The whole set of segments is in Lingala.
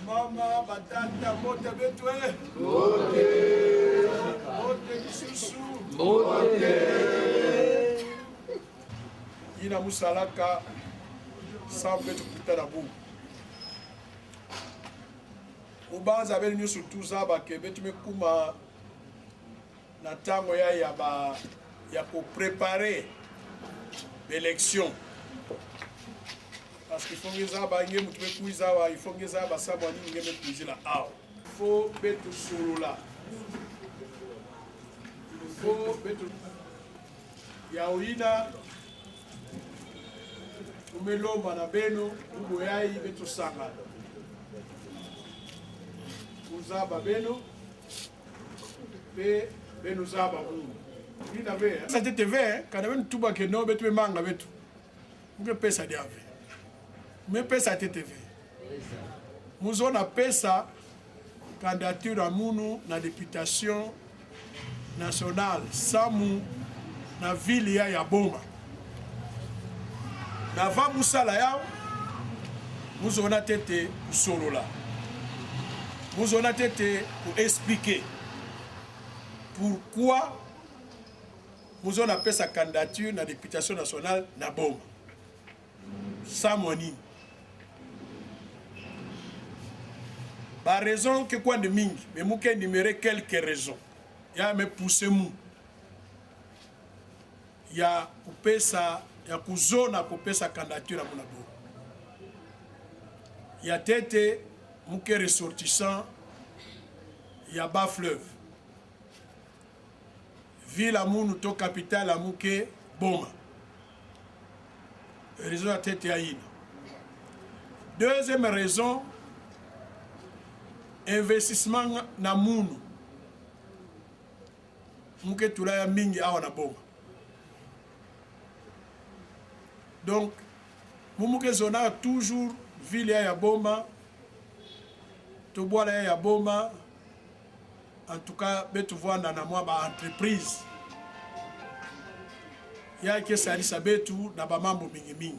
Mama, batata, mote betwe. Mote bisusu. Mote. Ina musalaka sambe tukuta na bu. Ubanza beli nyusu tuza bakebe tumekuma na tango ya ko préparer l'élection. Parce qu'il faut que ça va il faut que ça va savoir ni ngeme kuiza la ao. Il faut beto solo là. Il faut beto ya oina umelomba na beno uboyai beto sanga. Uzaba beno be beno zaba mungu. Ina ve. Ça te ve quand même tout ba que no beto manga beto. Nge pesa diave. Mais pesa TTV. Nous on a pesa candidature à Mounou na députation nationale Samu na ville ya Boma. Na va musala ya nous on a tete solo là. Nous on a tete pour expliquer pourquoi nous on a pesa candidature na députation nationale na Boma. Samoni. Par raison que quoi de mingi, mais moi qui énumérer quelques raisons. Il y a me pousser mou. Il y a coupé ça, il y a couzona coupé sa candidature à mon abo. Il y a tête mouké ressortissant, il y a bas fleuve. Ville à mounou to capitale à mouké Boma. Raison à tête à ina. Deuxième raison, investissement na munu muke tulaya mingi awa na Boma. Donc mumuke zona toujours ville ya Boma to bola ya Boma, en tout cas betu vwanda na mwa ba entreprise ya ke salisa betu na ba mambo mingi mingi.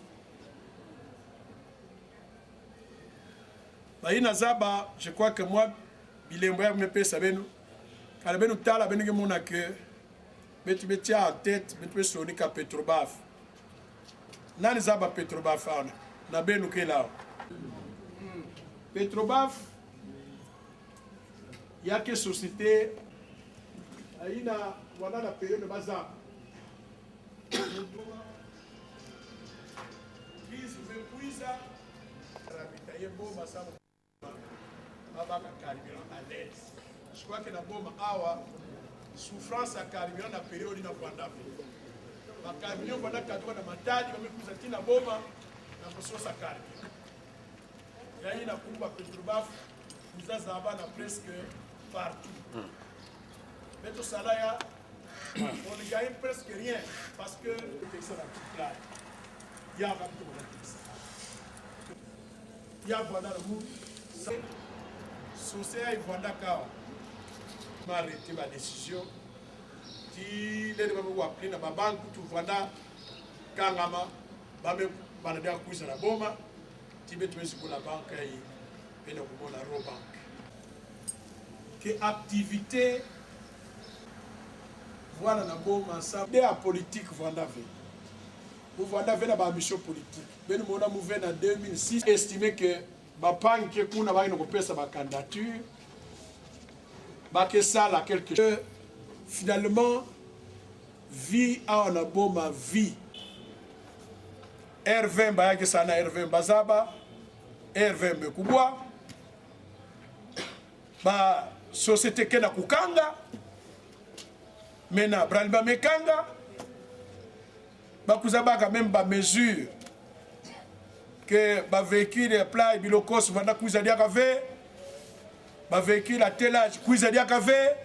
Zaba, je crois que moi, bilemboya me pesa beno. Kala beno tala beno mona que betu betia en tête, betu sonika Petrobaf. Nani zaba Petrobaf ana na beno ke lao. Petrobaf ya ke société aina wana na période bazaba. Please me puisa rabitaye Boma sama Baba carburant à l'aise. Je crois que la Boma awa souffrance à carburant na période na kwanda. Ba carburant kwanda katwa na matadi wamekuza tina Boma na kusosa carburant. Yaani na kumba Petrobaf kuzaza hapa na presque partout. Mais tout ça là on ne gagne presque rien parce que c'est la toute là. Il y a pas de il y a voilà le monde. Souci à Ivanda Kawa. M'a arrêté ma décision. Si les gens vont appeler na banque tout Ivanda Kangama, bame banada kuisa na boma, tibe tuwezi kula banque hii, pena kumona ro bank. Que activité voilà na boma ça de la politique Ivanda ve. Ivanda ve na ba mission politique. Ben mona mouvé en 2006 estimé que bapanke kuna baino kopesa ba candidature bakesala quelque chose finalement vie a na boma vie R20 bayake sana R20 bazaba R20 bekubwa ba société kena kukanga mena bralba mekanga bakuzabaka même ba mesure que ba véhicule plat bilokos vanda kuza dia kave ba véhicule à tel âge kuza dia kave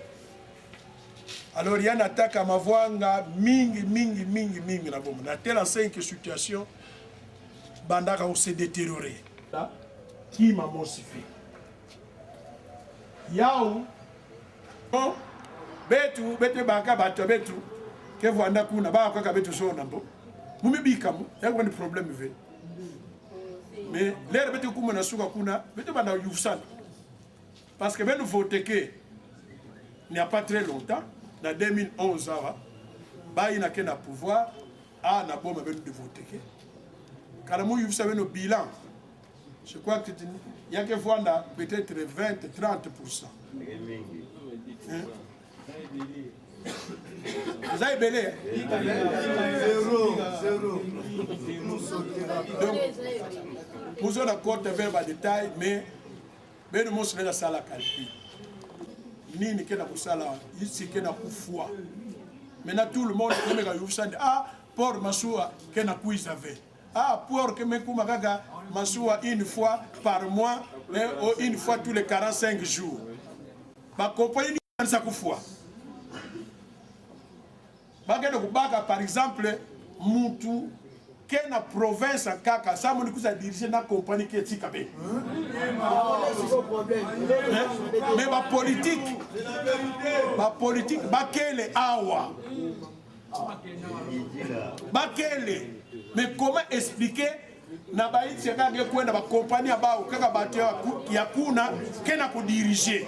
alors il y a une attaque à mavwanga mingi na bomba na telle enseigne que situation bandaka on s'est détérioré là qui m'a mosifié yao bon betu banka bato betu ke vanda kuna ba kwa betu so nambo mumi bikamu yango ni problème ve. Mais l'air bete kuma na suka kuna bete banda yufsana parce que ben voté que il n'y a pas très longtemps dans 2011 awa ba ina ke na pouvoir a na boma ben de voter que kala mo yufsa ben bilan je crois que il y a que Vanda peut-être 20-30%. Hein? Vous avez belé? Zéro. Donc, nous avons encore des détails, mais nous avons la salle à calcul. Ni ni kena kusala, ici kena kufua. Maintenant tout le monde est mega yufsande. Ah, pour Massoua kena kuisave. Ah, pour que me kumagaga Massoua une fois par mois, une fois tous les 45 jours. Ma compagnie ni ça kufua. Par exemple, Moutou, qui est la province en Kaka, ça m'a dit que diriger la compagnie qui est Tikabe. Mais ma politique, Bakele Awa. Bakele. Mais comment expliquer na baïti ya kage kwenda ba compagnie bao kaka batewa ya kuna kena ku diriger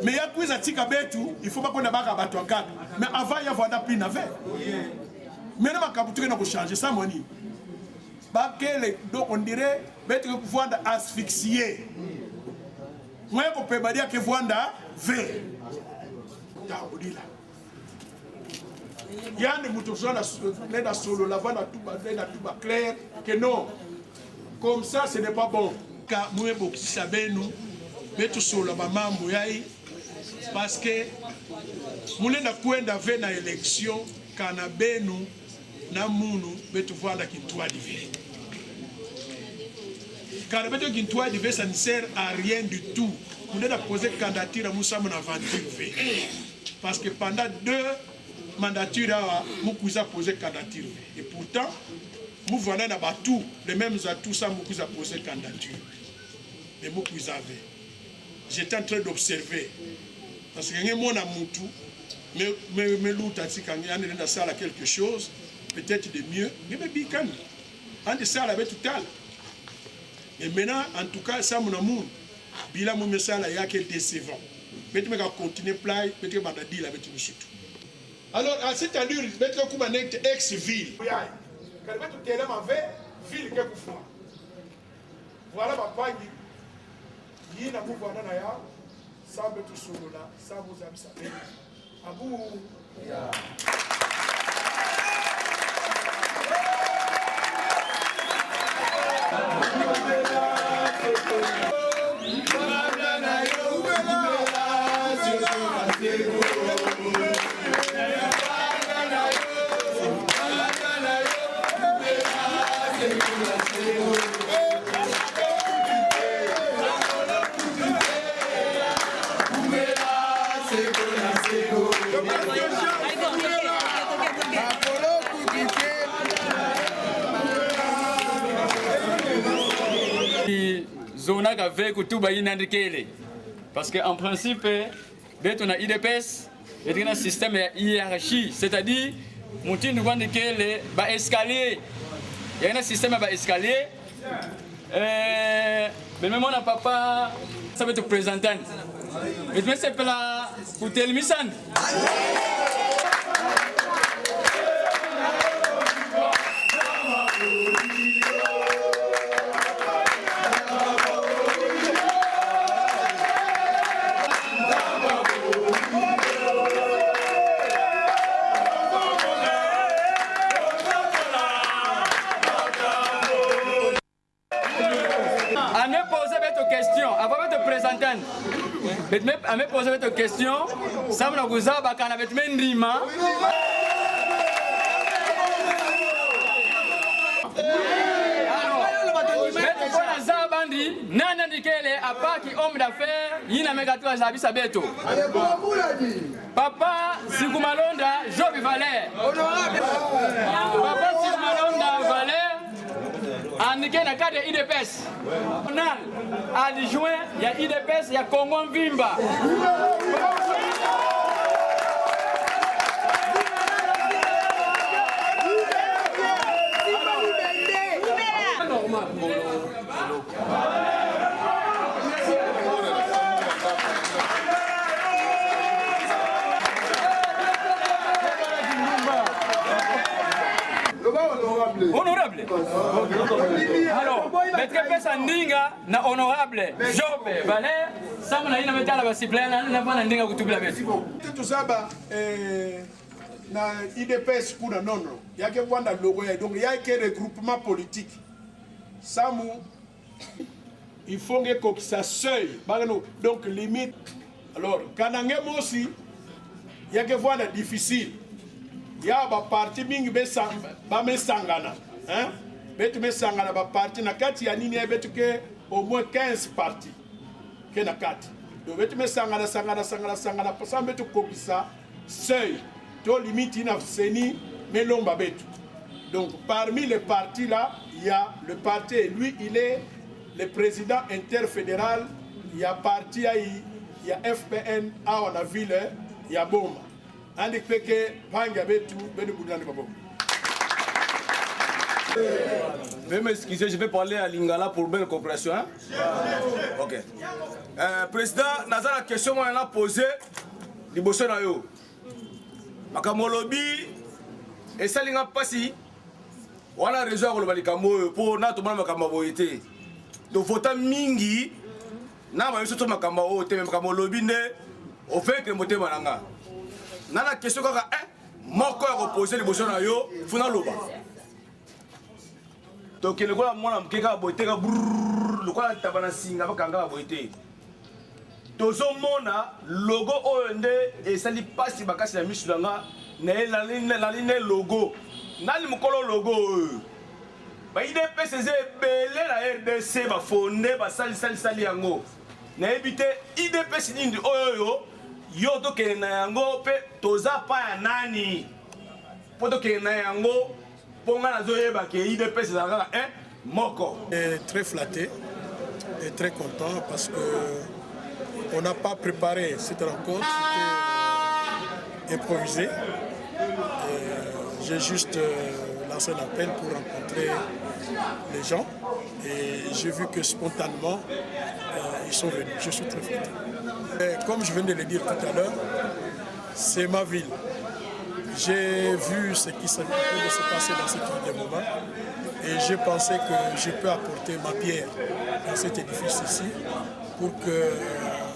mais ya kuiza tika betu il faut pas kwenda baka bato kaka mais avant ya vanda plus n'avait mais na makabutu kena ko changer ça moni bakele donc on dirait betu ko vanda asphyxier moi ko pebadia ke vanda ve ta odila Yann Moutouchana l'a solo lavant la tuba clair que non comme ça ce n'est pas bon car nous beaucoup savons nous mais tout solo maman mouyai parce que nous n'avons pas d'avant na élection kana benu na munu betu voilà qui toi divé car betu qui toi divé ça ne sert à rien du tout nous n'avons posé candidature à Moussa mon aventure parce que pendant 2 mandature Moukouza posé candidature et pourtant nous voilà dans tout les mêmes atouts ça Moukouza posé candidature mais Moukouza avait j'étais en train d'observer parce que mon amoutou mais l'autre a dit quand il y a dans la salle quelque chose peut-être de mieux mais bikan en de salle avec tout à et maintenant en tout cas ça mon amour bila mon message là il y a que décevant mais tu me continuer play peut-être bandadi là avec tout surtout. Alors, à cette allure, je vais te dire ex-ville. Quand je vais te dire ville que vous faites. Voilà ma pagne. Il y a un mouvement dans la ya. Ça me tout sur là. Ça vous a mis ça. Abou. tournage avec tout le monde. Parce qu'en principe, on a IDPS, il y a un système de hiérarchie, c'est-à-dire, on a un escalier. Il y a un système d'escalier. Mais même mon papa, ça va te présenter. Mais c'est pas là pour te le misser. Avant de te présenter, à me poser cette question, ça me dit que avec mes rima. Homme d'affaires, il n'a pas de Papa Sigumalonda, Jobi Valère. Papa Sigumalonda Valère, en Nigeria, il y a des IDPS. On a adjoint, il y a IDPS, il y a Congo Vimba. Honorable. Alors, maître Pesandinga na honorable Job Valère, ça m'a dit mettre la discipline na pas ndinga kutubila betu. Tout ça na IDPS kuna nono. Yake kwanda logo ya donc yake regroupement politique. Samu il faut que ça seuil. Donc limite. Alors, kanange mosi yake kwanda difficile. Il y a des partis qui sont sangana. Betu me sangana ba parti na kati ya nini betu ke au moins 15 partis ke na kati. Donc betu me sangana pour ça betu kokisa seuil to limite ina seni melomba betu. Donc parmi les partis là, il y a le parti et lui il est le président interfédéral, il y a parti il y a FPN à la ville, il y a Boma. Veuillez m'excuser, je vais parler à Lingala pour belle compréhension. Hein? Ok. Président, Nazar, la question qu'on a posée, il bosse na yo. Makamolobi, et ça linga passi, on a raison pour le balikamo pour na tout le monde makamaboité. Donc faut mingi, na ma yoso makambao te makamolobi ne, au fait que moté mananga. Na la question kaka moko ya reposer liboso na yo funa loba donc le kola mona mkeka boite ka le kola tabana singa bakanga boite tozo mona logo oyo nde esali pasi bakasi ya misulanga na line logo nali mukolo logo ba IDPS belé la RDC ba fondé ba sali yango na ebité IDPS nindi oyo yo to ke na yango pe toza pa ya nani poto ke na yango ponga na zoyeba ke IDPS za kaka moko. Très flatté et très content parce que on n'a pas préparé cette rencontre, c'était improvisé. J'ai juste lancé un appel pour rencontrer les gens et j'ai vu que spontanément ils sont venus. Je suis très flatté. Comme je viens de le dire tout à l'heure, c'est ma ville. J'ai vu ce qui s'est passé dans cette ville de moment et j'ai pensé que je peux apporter ma pierre dans cet édifice ici pour que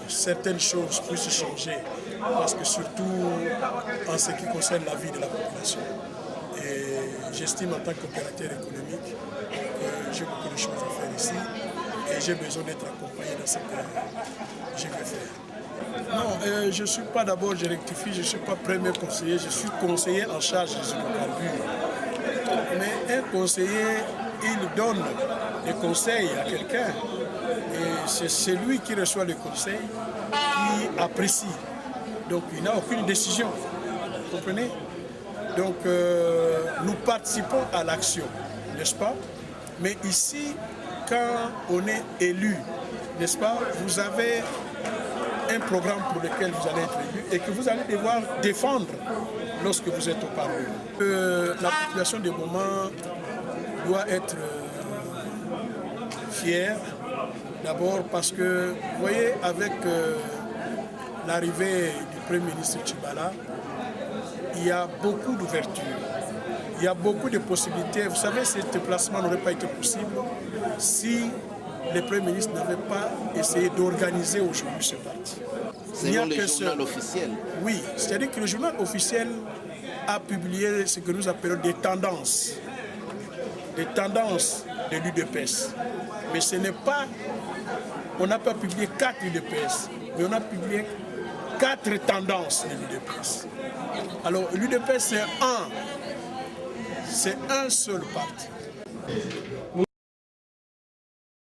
certaines choses puissent changer, parce que surtout en ce qui concerne la vie de la population. Et j'estime en tant qu'opérateur économique que j'ai beaucoup de choses à faire ici et j'ai besoin d'être accompagné dans ce que je vais faire. Non, je ne suis pas d'abord, je rectifie, je ne suis pas premier conseiller, je suis conseiller en charge des hydrocarbures. Mais un conseiller, il donne des conseils à quelqu'un et c'est celui qui reçoit le conseil qui apprécie. Donc il n'a aucune décision, vous comprenez? Donc nous participons à l'action, n'est-ce pas? Mais ici, quand on est élu n'est-ce pas, vous avez un programme pour lequel vous allez être élu et que vous allez devoir défendre lorsque vous êtes au Parlement. La population de Boma doit être fière, d'abord parce que, vous voyez, avec l'arrivée du Premier ministre Tchibala, il y a beaucoup d'ouverture, il y a beaucoup de possibilités. Vous savez, ce déplacement n'aurait pas été possible si le Premier ministre n'avait pas essayé d'organiser aujourd'hui ce parti. Selon le journal officiel. Oui, c'est-à-dire que le journal officiel a publié ce que nous appelons des tendances de l'UDPS. Mais ce n'est pas, on n'a pas publié 4 UDPS, mais on a publié 4 tendances de l'UDPS. Alors l'UDPS c'est un seul parti.